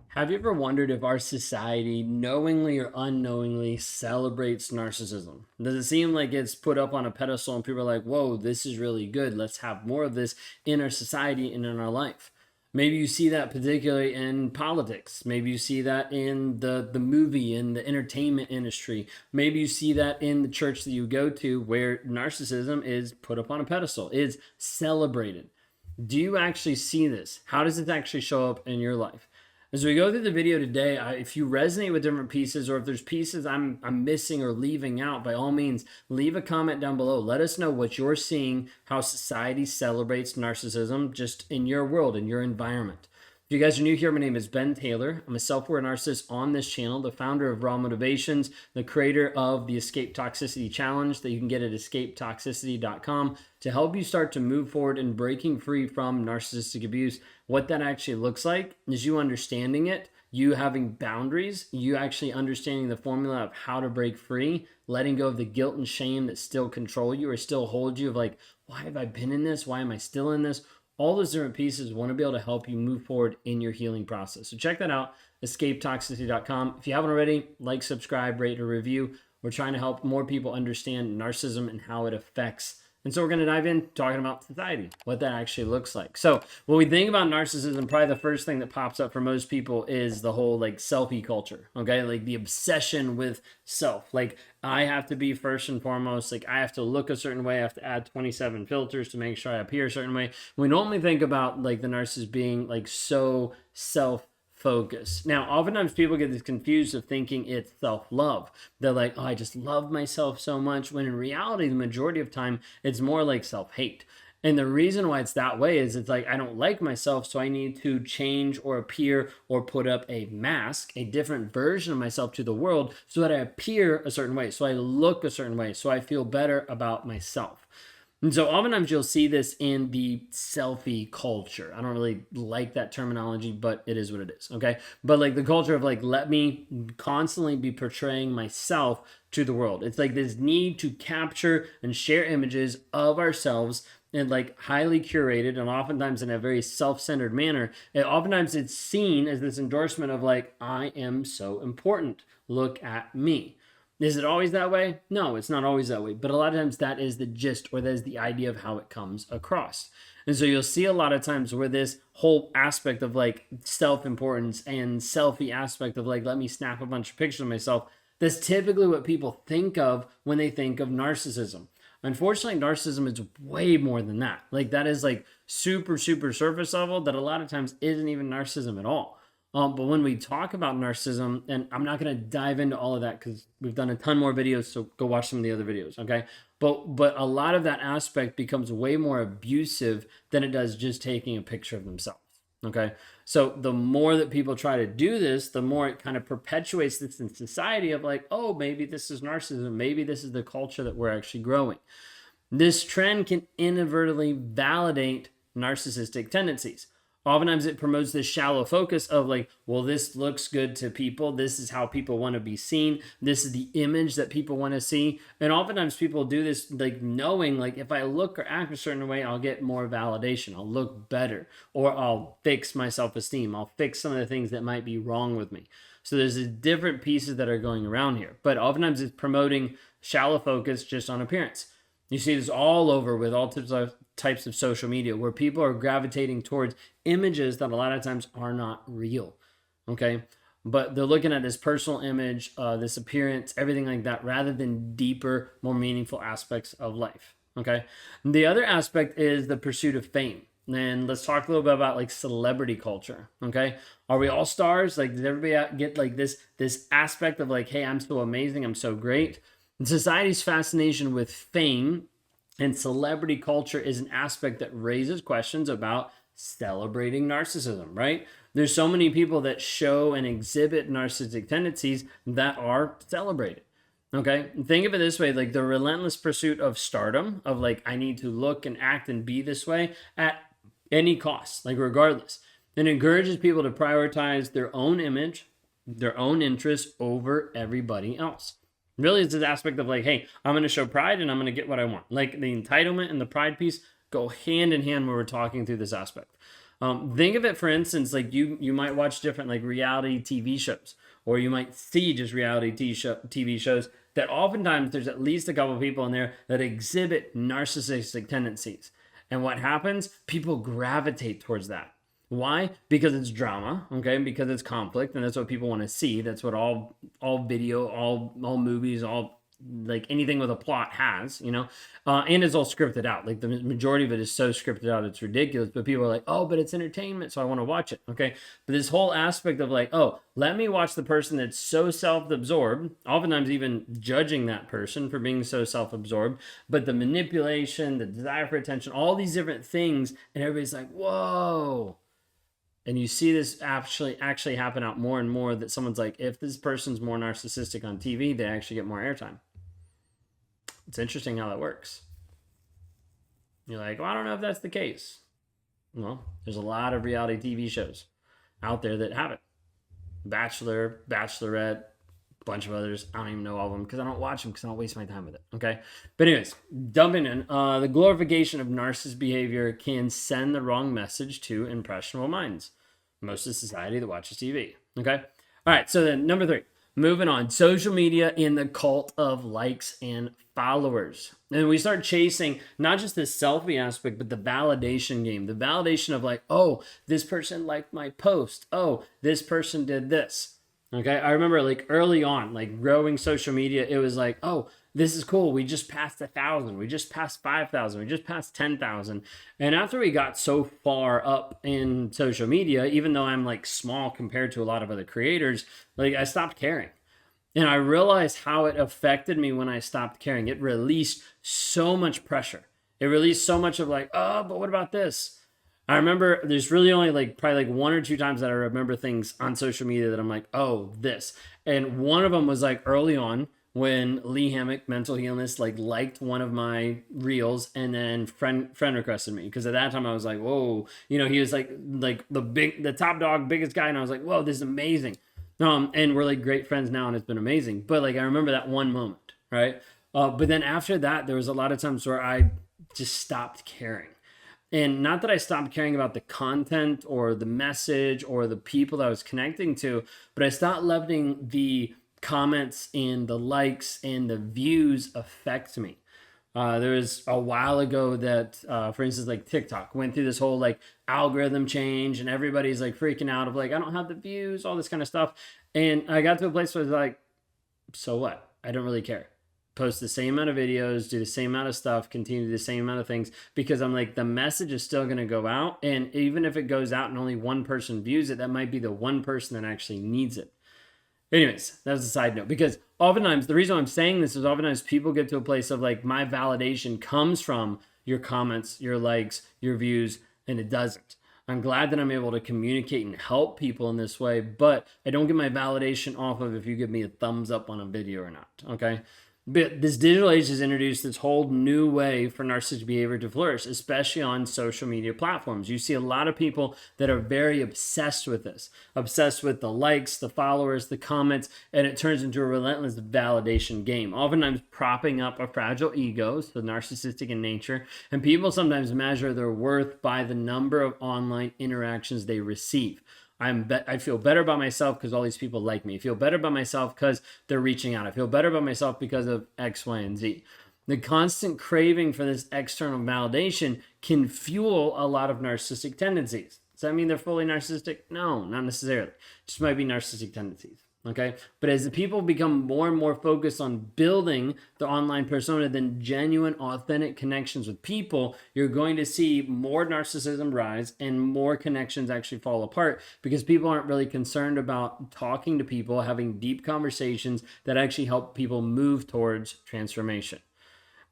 Have you ever wondered if our society knowingly or unknowingly celebrates narcissism? Does it seem like it's put up on a pedestal and people are like, whoa, this is really good. Let's have more of this in our society and in our life. Maybe you see that particularly in politics. Maybe you see that in the movie, in the entertainment industry. Maybe you see that in the church that you go to where narcissism is put up on a pedestal, is celebrated. Do you actually see this? How does it actually show up in your life? As we go through the video today, if you resonate with different pieces or if there's pieces I'm missing or leaving out, by all means, leave a comment down below. Let us know what you're seeing, how society celebrates narcissism just in your world, in your environment. If you guys are new here, my name is Ben Taylor. I'm a self-aware narcissist on this channel, the founder of Raw Motivations, the creator of the Escape Toxicity Challenge that you can get at escapetoxicity.com to help you start to move forward in breaking free from narcissistic abuse. What that actually looks like is you understanding it, you having boundaries, you actually understanding the formula of how to break free, letting go of the guilt and shame that still control you or still hold you of like, why have I been in this? Why am I still in this? All those different pieces want to be able to help you move forward in your healing process. So check that out, escapetoxicity.com. If you haven't already, like, subscribe, rate, or review. We're trying to help more people understand narcissism and how it affects. And so we're going to dive in talking about society, what that actually looks like. So when we think about narcissism, probably the first thing that pops up for most people is the whole like selfie culture, okay? Like the obsession with self. Like I have to be first and foremost, like I have to look a certain way. I have to add 27 filters to make sure I appear a certain way. We normally think about like the narcissist being like so self-focus. Now, oftentimes people get this confused of thinking it's self-love. They're like, oh, I just love myself so much, when in reality, the majority of time, it's more like self-hate. And the reason why it's that way is it's like, I don't like myself, so I need to change or appear or put up a mask, a different version of myself to the world so that I appear a certain way, so I look a certain way, so I feel better about myself. And so oftentimes you'll see this in the selfie culture. I don't really like that terminology, but it is what it is, okay? But like the culture of like, let me constantly be portraying myself to the world. It's like this need to capture and share images of ourselves and like highly curated and oftentimes in a very self-centered manner. And oftentimes it's seen as this endorsement of like, I am so important. Look at me. Is it always that way? No, it's not always that way. But a lot of times that is the gist, or that is the idea of how it comes across. And so you'll see a lot of times where this whole aspect of like self-importance and selfie aspect of like, let me snap a bunch of pictures of myself, that's typically what people think of when they think of narcissism. Unfortunately, narcissism is way more than that. Like that is like super surface level that a lot of times isn't even narcissism at all. But when we talk about narcissism, and I'm not going to dive into all of that because we've done a ton more videos, so go watch some of the other videos, okay? But a lot of that aspect becomes way more abusive than it does just taking a picture of themselves, okay? So the more that people try to do this, the more it kind of perpetuates this in society of like, oh, maybe this is narcissism. Maybe this is the culture that we're actually growing. This trend can inadvertently validate narcissistic tendencies. Oftentimes it promotes this shallow focus of like, well, this looks good to people. This is how people want to be seen. This is the image that people want to see. And oftentimes people do this like knowing like if I look or act a certain way, I'll get more validation. I'll look better, or I'll fix my self-esteem. I'll fix some of the things that might be wrong with me. So there's these different pieces that are going around here. But oftentimes it's promoting shallow focus just on appearance. You see this all over with all types of social media where people are gravitating towards images that a lot of times are not real, okay? But they're looking at this personal image, this appearance, everything like that, rather than deeper, more meaningful aspects of life, okay? The other aspect is the pursuit of fame. And let's talk a little bit about like celebrity culture, okay? Are we all stars? Like, does everybody get like this aspect of like, hey, I'm so amazing, I'm so great? And society's fascination with fame and celebrity culture is an aspect that raises questions about celebrating narcissism, right? There's so many people that show and exhibit narcissistic tendencies that are celebrated. Okay, think of it this way, like the relentless pursuit of stardom, of like, I need to look and act and be this way at any cost, like regardless. It encourages people to prioritize their own image, their own interests over everybody else. Really, it's this aspect of like, hey, I'm going to show pride and I'm going to get what I want. Like the entitlement and the pride piece go hand in hand when we're talking through this aspect. Think of it, for instance, like you might watch different like reality TV shows, or you might see just reality TV shows that oftentimes there's at least a couple of people in there that exhibit narcissistic tendencies. And what happens? People gravitate towards that. Why? Because it's drama, okay? Because it's conflict, and that's what people want to see. That's what all video, all movies, all like anything with a plot has, and it's all scripted out. Like the majority of it is so scripted out, it's ridiculous. But people are like, oh, but it's entertainment, so I want to watch it, okay? But this whole aspect of like, oh, let me watch the person that's so self-absorbed, oftentimes even judging that person for being so self-absorbed, but the manipulation, the desire for attention, all these different things, and everybody's like, whoa. And you see this actually happen out more and more, that someone's like, if this person's more narcissistic on TV, they actually get more airtime. It's interesting how that works. You're like, well, I don't know if that's the case. Well, there's a lot of reality TV shows out there that have it. Bachelor, Bachelorette, bunch of others. I don't even know all of them because I don't watch them, because I don't waste my time with it. Okay. But anyways, dumping in, the glorification of narcissist behavior can send the wrong message to impressionable minds. Most of society that watches TV. Okay. All right. So then number 3, moving on, social media and the cult of likes and followers. And we start chasing not just this selfie aspect, but the validation game, the validation of like, oh, this person liked my post. Oh, this person did this. Okay. I remember like early on, like growing social media, it was like, oh, this is cool. We just passed 1,000. We just passed 5,000. We just passed 10,000. And after we got so far up in social media, even though I'm like small compared to a lot of other creators, like I stopped caring. And I realized how it affected me when I stopped caring. It released so much pressure. It released so much of like, oh, but what about this? I remember there's really only like probably like 1 or 2 times that I remember things on social media that I'm like, oh, this. And one of them was like early on, when Lee Hammock, Mental Healness, like liked one of my reels and then friend requested me. Because at that time I was like, whoa, he was like the top dog, biggest guy. And I was like, whoa, this is amazing. And we're like great friends now, and it's been amazing. But like, I remember that one moment, right? But then after that, there was a lot of times where I just stopped caring. And not that I stopped caring about the content or the message or the people that I was connecting to, but I stopped letting the comments and the likes and the views affect me. There was a while ago that, for instance, like TikTok went through this whole like algorithm change, and everybody's like freaking out of like, I don't have the views, all this kind of stuff. And I got to a place where I was like, so what? I don't really care. Post the same amount of videos, do the same amount of stuff, continue the same amount of things, because I'm like, the message is still going to go out. And even if it goes out and only one person views it, that might be the one person that actually needs it. Anyways, that was a side note, because oftentimes, the reason I'm saying this is oftentimes people get to a place of like, my validation comes from your comments, your likes, your views, and it doesn't. I'm glad that I'm able to communicate and help people in this way, but I don't get my validation off of if you give me a thumbs up on a video or not, okay? But this digital age has introduced this whole new way for narcissistic behavior to flourish, especially on social media platforms. You see a lot of people that are very obsessed with this, obsessed with the likes, the followers, the comments, and it turns into a relentless validation game, oftentimes propping up a fragile ego, so narcissistic in nature, and people sometimes measure their worth by the number of online interactions they receive. I feel better about myself because all these people like me. I feel better about myself because they're reaching out. I feel better about myself because of X, Y, and Z. The constant craving for this external validation can fuel a lot of narcissistic tendencies. Does that mean they're fully narcissistic? No, not necessarily. Just might be narcissistic tendencies. Okay. But as the people become more and more focused on building the online persona than genuine, authentic connections with people, you're going to see more narcissism rise and more connections actually fall apart, because people aren't really concerned about talking to people, having deep conversations that actually help people move towards transformation.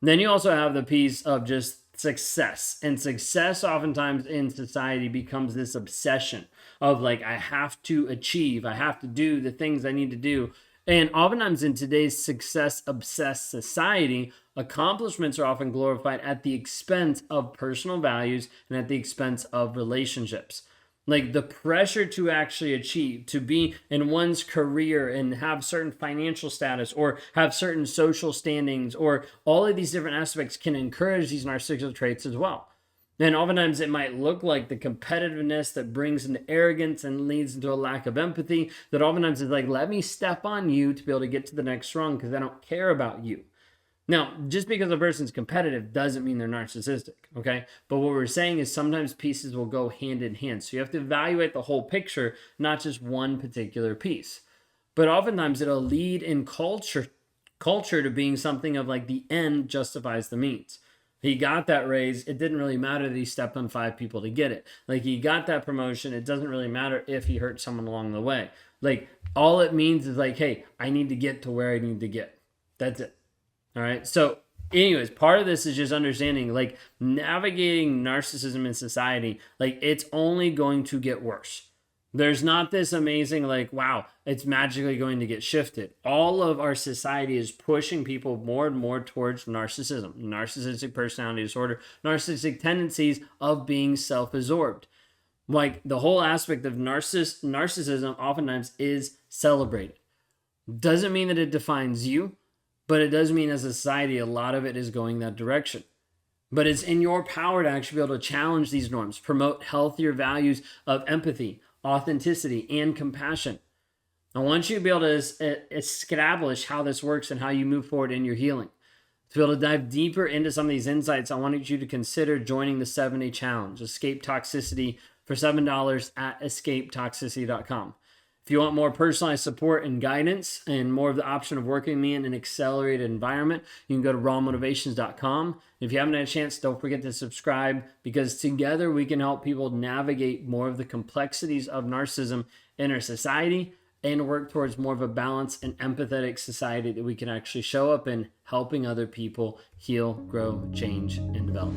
And then you also have the piece of just success, and success oftentimes in society becomes this obsession of like, I have to achieve, I have to do the things I need to do. And oftentimes in today's success obsessed society, accomplishments are often glorified at the expense of personal values and at the expense of relationships. Like the pressure to actually achieve, to be in one's career and have certain financial status or have certain social standings, or all of these different aspects can encourage these narcissistic traits as well. And oftentimes it might look like the competitiveness that brings into arrogance and leads into a lack of empathy. That oftentimes is like, let me step on you to be able to get to the next rung because I don't care about you. Now, just because a person's competitive doesn't mean they're narcissistic, okay? But what we're saying is sometimes pieces will go hand in hand. So you have to evaluate the whole picture, not just one particular piece. But oftentimes it'll lead in culture to being something of like the end justifies the means. He got that raise. It didn't really matter that he stepped on 5 people to get it. Like he got that promotion. It doesn't really matter if he hurt someone along the way. Like all it means is like, hey, I need to get to where I need to get. That's it. All right. So, anyways, part of this is just understanding like navigating narcissism in society. Like, it's only going to get worse. There's not this amazing, like, wow, it's magically going to get shifted. All of our society is pushing people more and more towards narcissism, narcissistic personality disorder, narcissistic tendencies of being self absorbed. Like, the whole aspect of narcissism oftentimes is celebrated. Doesn't mean that it defines you. But it does mean as a society, a lot of it is going that direction. But it's in your power to actually be able to challenge these norms, promote healthier values of empathy, authenticity, and compassion. I want you to be able to establish how this works and how you move forward in your healing. To be able to dive deeper into some of these insights, I wanted you to consider joining the 7-day challenge, Escape Toxicity, for $7 at escapetoxicity.com. If you want more personalized support and guidance and more of the option of working with me in an accelerated environment, you can go to rawmotivations.com. If you haven't had a chance, don't forget to subscribe because together we can help people navigate more of the complexities of narcissism in our society and work towards more of a balanced and empathetic society that we can actually show up in helping other people heal, grow, change, and develop.